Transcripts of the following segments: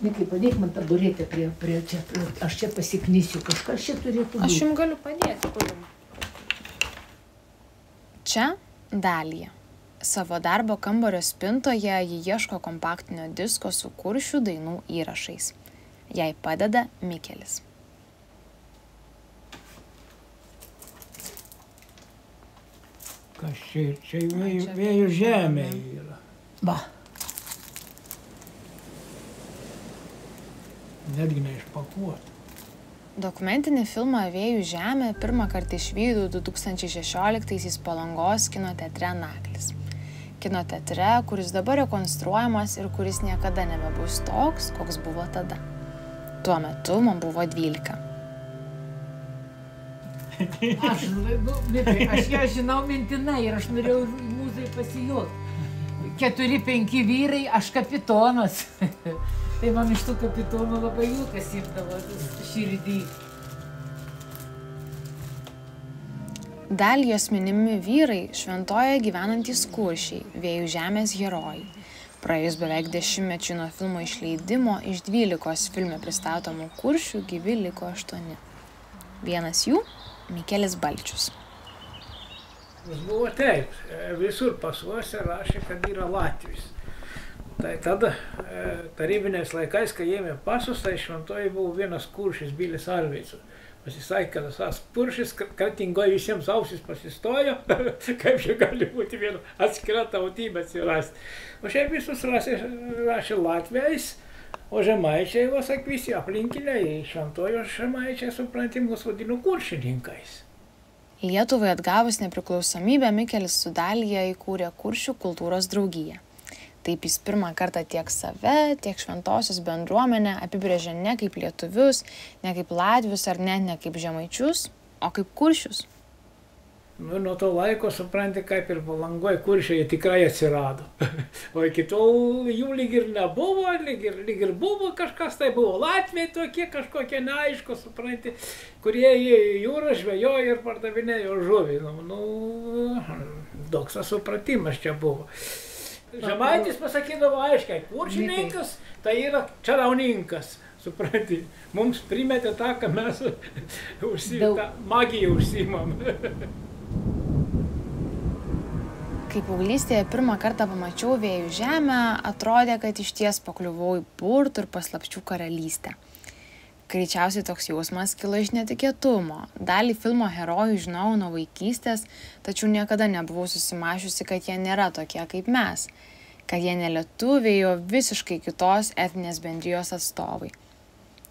Mikai, padėk man taburetę prie čia. Aš čia pasiknysiu. Kažkas čia turėtų būti. Aš jums galiu padėti. Čia Dalija. Savo darbo kambario spintoje ji ieško kompaktinio disko su Kuršių dainų įrašais. Jai padeda Mikelis. Kas čia? Čia Vėjų žemė yra. Va. Netgi neišpakuota. Dokumentinį filmą Vėjų žemė pirmą kartą išvydau 2016-aisiais Palangos kino teatre Naglis. Kino teatre, kuris dabar rekonstruojamas ir kuris niekada nebebus toks, koks buvo tada. Tuo metu man buvo 12. Aš ją žinau mintinai ir aš norėjau mūzai pasijuokti. 4-5 vyrai, aš kapitonas. Tai man iš tų kapitonų labai juokas imdavo širdį. Dalijos minimi vyrai Šventojoje gyvenantys kuršiai, Vėjų žemės herojai. Praėjus beveik 10 nuo filmo išleidimo, iš 12 filme pristatomų kuršių gyvi liko 8. Vienas jų – Mikelis Balčius. Jis buvo taip, visur pasuose rašė, kad yra Latvijos. Tai tada tarybiniais laikais, kai ėmė pasus, tai Šventojoje buvo vienas kuršis Bilis Arveicas. Pasisakė, kad tas kuršis Kretingoje visiems ausis pasistojo, kaip čia gali būti viena atskira tautybė atsirasti. O šiaip visus rašė latviais, o žemaičiai, vasak visi aplinkiniai, Šventojos žemaičiai, suprantimus, vadino kuršininkais. Lietuvai atgavus nepriklausomybę, Mikelis su Dalija įkūrė Kuršių kultūros draugiją. Taip jis pirmą kartą tiek save, tiek šventosios bendruomenę apibrėžė ne kaip lietuvius, ne kaip latvius ar net ne kaip žemaičius, o kaip kuršius. Nuo to laiko, supranti, kaip ir Palangoje kuršiai tikrai atsirado. O iki tol jų lyg ir nebuvo, lyg ir buvo kažkas, tai buvo latviai tokie kažkokie neaišku, supranti, kurie į jūrą žvejojo ir pardavinėjo žuvį. Toks supratimas čia buvo. Žemaitis pasakydavo aiškiai, kuršininkas tai yra čarauninkas, supranti. Mums primetė tą, ką mes magiją užsiimam. Kai paauglystėje pirmą kartą pamačiau Vėjų žemę, atrodė, kad išties pakliuvau į burtų ir paslapčių karalystę. Greičiausiai toks jausmas kilo iš netikėtumo. Dalį filmo herojų žinau nuo vaikystės, tačiau niekada nebuvau susimąsčiusi, kad jie nėra tokie kaip mes. Kad jie ne lietuviai, o visiškai kitos etninės bendrijos atstovai.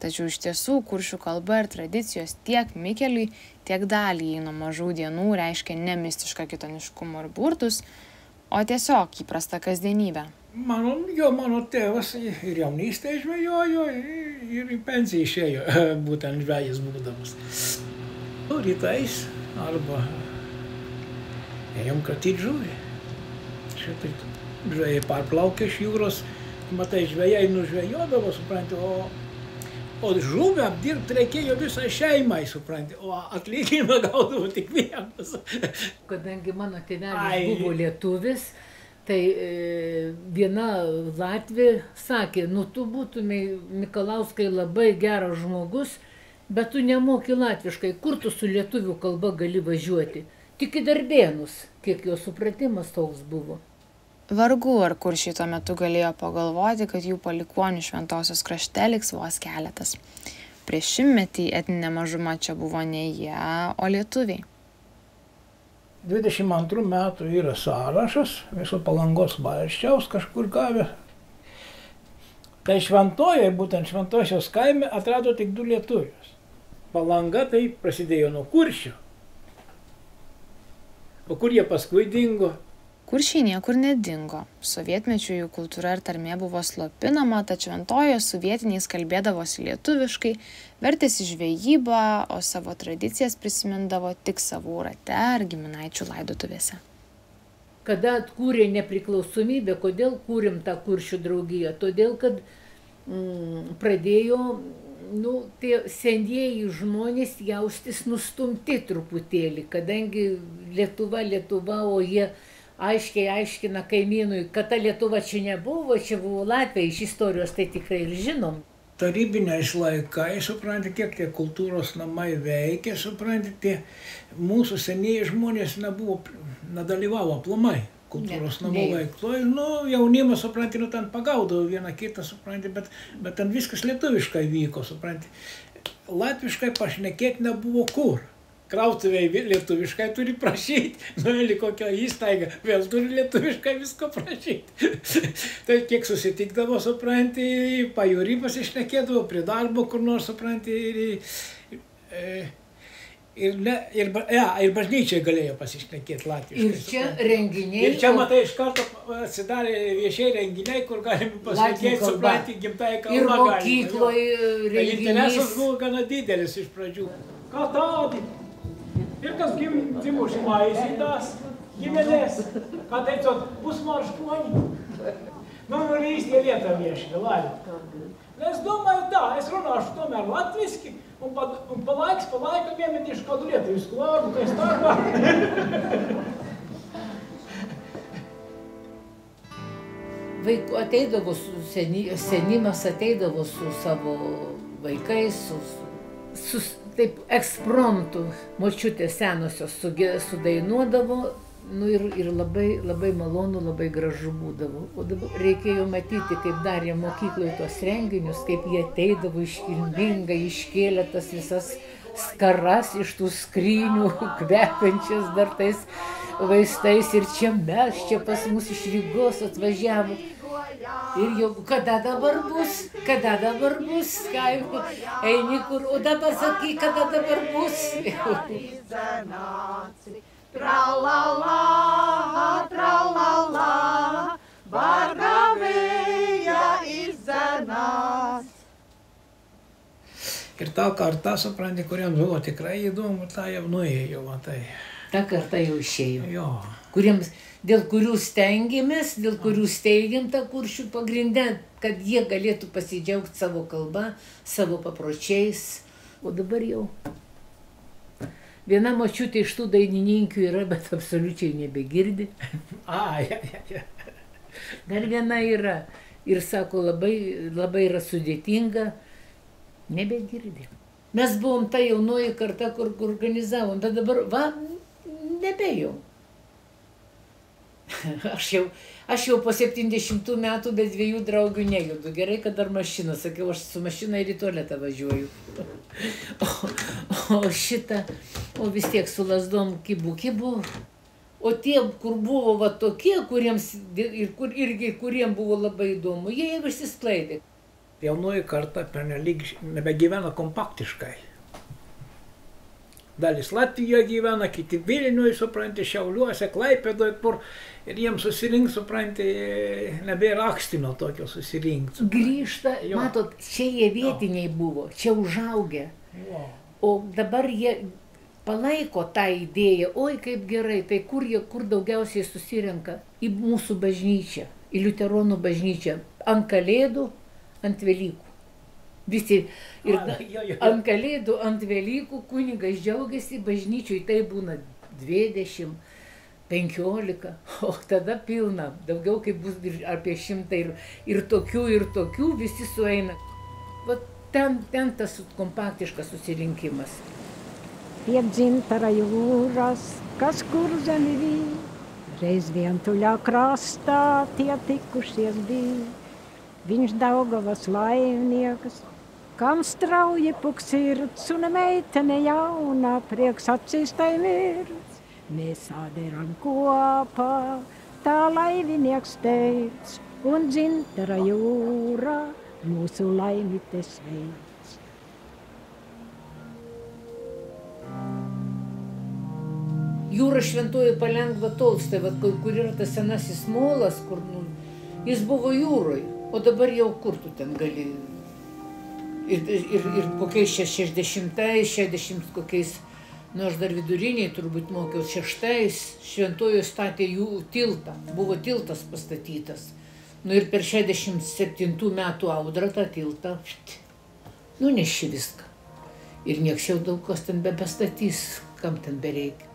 Tačiau iš tiesų kuršių kalba ir tradicijos tiek Mikeliui, tiek Dalijai nuo mažų dienų reiškia ne mistišką kitoniškumą ir burtus, o tiesiog įprastą kasdienybę. Mano tėvas ir jaunystėje žvejojo, ir į pensiją išėjo, būtent žvejas būdamas. Rytais arba ėjom kratyti žuvį. Šitai žvejai parplaukė iš jūros, matai, žvejai nužvejodavo, supranti, o žuvį apdirbti reikėjo visai šeimai, supranti, o atlyginimą gaudavo tik vienas. Kadangi mano tėvelis buvo lietuvis, tai viena Latvė sakė, tu būtumei, Mikalauskai, labai geras žmogus, bet tu nemoki latviškai, kur tu su lietuvių kalba gali važiuoti? Tik į Darbėnus, kiek jo supratimas toks buvo. Vargu ar kuršiai tuo metu galėjo pagalvoti, kad jų palikuonių Šventosios krašte liks vos keletas. Prieš 100-metį etninė mažuma čia buvo ne jie, o lietuviai. 22 metų yra sąrašas, viso Palangos valsčiaus kažkur gavę. Tai Šventojoje, būtent Šventosios kaime, atrado tik 2 lietuvius. Palanga tai prasidėjo nuo kuršių. O kur jie paskui dingo? Kuršiai niekur nedingo. Sovietmečiu jų kultūra ir tarmė buvo slopinama, tad Šventojoje su vietiniais kalbėdavosi lietuviškai, vertėsi žvejybą, o savo tradicijas prisimindavo tik savų rate ar giminaičių laidotuvėse. Kada atkūrė nepriklausomybę, kodėl kūrėm tą kuršių draugiją? Todėl, kad pradėjo tie senieji žmonės jaustis nustumti truputėlį, kadangi Lietuva, o jie aiškiai aiškina kaimynui, kad ta Lietuva čia nebuvo, čia buvo Latvija, iš istorijos tai tikrai ir žinom. Tarybiniais laikais, suprantate, kiek tie kultūros namai veikia, suprantate, mūsų senieji žmonės nedalyvavo aplamai kultūros namų veikloje. Nu, jaunimas, suprantate, ten pagaudavo vieną kitą, suprantate, bet ten viskas lietuviškai vyko, suprantate. Latviškai pašnekėti nebuvo kur. Krautuvėj lietuviškai turi prašyti, nuėlį kokią įstaigą, vėl turi lietuviškai visko prašyti. Tai kiek susitikdavo, supranti, pajūry pasišnekėdavo, prie darbo kur nors, supranti, ir bažnyčiai galėjo pasišnekėti latviškai. Ir čia renginiai. Ir čia, matai, iš karto atsidarė viešiai renginiai, kur galime pasišnekėti, supranti, gimtąją kalbą. Ir mokykloje renginys. Interesas buvo gana didelis iš pradžių. Ką tādi? Ir kas dzimuši maisītās ģimenēs, kā teicot, pusmarškoņi. Nu, īstie lietuvieši, labi. Es domāju tā, es runāšu tomēr latviski un pa laikam iemetīšu kādu lietuvisku vārdu, ka es tā varu. Vaikų ateidavo, senimas ateidavo su savo vaikais, su taip ekspromtu močiutės senosios sudainuodavo, nu ir labai malonu, labai gražu būdavo. O dabar reikėjo matyti, kaip darė mokykloje tos renginius, kaip jie ateidavo iškilmingai, iškėlė tas visas skaras iš tų skrynių, kvepiančias dar tais vaistais. Ir čia mes, čia pas mus iš Rygos atvažiavo. Ir jau, kada dabar bus, kaip eini kur, o dabar sakai, kada dabar bus. Tra-la-la, tra-la-la, vargavėja izzenās. Ir ta karta, supranti, kuriems buvo tikrai įdomu, ta jau nuėjo, matai. Ta karta jau išėjo. Jo. Dėl kurių stengiamės, dėl kurių steigiam tą Kuršių pagrindę, kad jie galėtų pasidžiaugti savo kalbą, savo papročiais. O dabar jau. Viena močiutė iš tų dainininkių yra, bet absoliučiai nebegirdi. Dar viena yra. Ir sako, labai yra sudėtinga. Nebegirdi. Mes buvom ta jaunoji karta, kur organizavom, bet dabar, nebejau. Aš jau po 70 metų be 2 draugių nejudu. Gerai, kad dar mašina. Sakiau, aš su mašina ir į tualetą važiuoju. O vis tiek su lasdom kibu. O tie, kur buvo va tokie, kuriems buvo labai įdomu, jie jau išsisklaidė. Jaunoji karta pernelyg nebegyvena kompaktiškai. Dalis Latvijoje gyvena, kiti Vilniuje, supranti, Šiauliuose, Klaipėdoje, kur ir jiems susirinkti, supranti, nebėra akstino tokio susirinkti. Grįžta, matot, čia jie vietiniai buvo, čia užaugę. O dabar jie palaiko tą idėją, oi kaip gerai, tai kur daugiausiai susirenka? Į mūsų bažnyčią, į liuteronų bažnyčią, ant Kalėdų, ant Velykų. Visi ir ant Kalėdų, ant Velykų kunigas džiaugiasi, bažnyčiui tai būna 20, 15, o tada pilna, daugiau kaip bus apie 100 ir tokių visi sueina. Va ten tas kompaktiškas susirinkimas. Pie Dzintara jūras, kas kur zemi vīja, reiz vientuļā krastā tie tikušies bija. Viņš Daugavas laivniekas, kam strauji puks sirds un meitene jaunā, prieks acīs tai mirdz. Mēs sāderam kopā, tā laivinieks teic, un Dzintara jūrā mūsu laimite sveic. Jūra Šventoji palengva tolsta, kur yra tas senasis molas, kur jis buvo jūroje, o dabar jau kur tu ten gali. Ir kokiais 60 kokiais, aš dar viduriniai turbūt mokiaus 6, Šventoji statė jų tiltą, buvo tiltas pastatytas. Ir per 67 metų audrą tą tiltą, nuneši viską. Ir nieks jau daug kas ten bebestatys, kam ten bereikia.